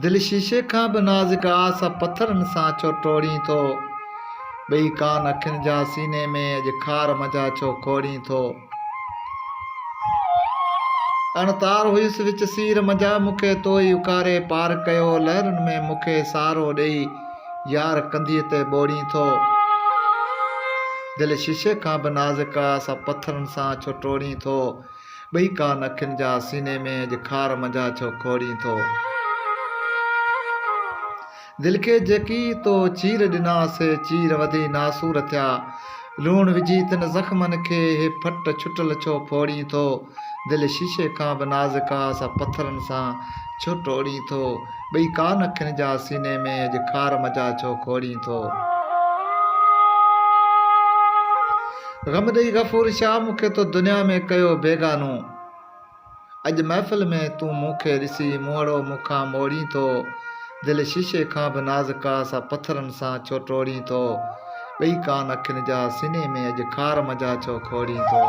दिल शीशे खां बि नाज़ुक आस पत्थरनि सां छो टोड़ी थो। ॿई कान अखियुनि जा सीने में अॼु खार मज़ा छो खोड़ी थो। अणतार हुयुसि विच सीर मज़ा मूंखे तो ई उकारे पार कयो। लहरुनि में मूंखे सहारो ॾेई यार कंधीअ ते ॿोड़ी थो। दिल शीशे खां बि नाज़ुक आस पत्थरनि सां छो टोड़ी थो। ॿई कान अखियुनि जा सीने में अॼु खार मज़ा छो खोड़ी थो। दिल खे जेकी तो चीर ॾिनासीं चीर वधी नासूर थिया। लूण विझी तिन ज़ख़्मनि खे हे फट छुटल छो फोड़ी थो। दिल शीशे खां बि नाज़ुक आस पत्थरनि सां छो टोड़ी थो। ॿई कान अखियुनि जा सीने में अॼु खार मज़ा छो खोड़ी थो। ग़म ॾेई गफ़ूर शाह मूंखे तो दुनिया में कयो बेगानो। अॼु महफ़िल में तूं मूंखे ॾिसी मुहड़ो मूंखां मोड़ी थो। दिल शीशे खां बि नाज़ुक आस पत्थरनि सां छो टोड़ी थो। ॿई कान अखियुनि जा सीने में अॼु खार मज़ा छो खोड़ी थो।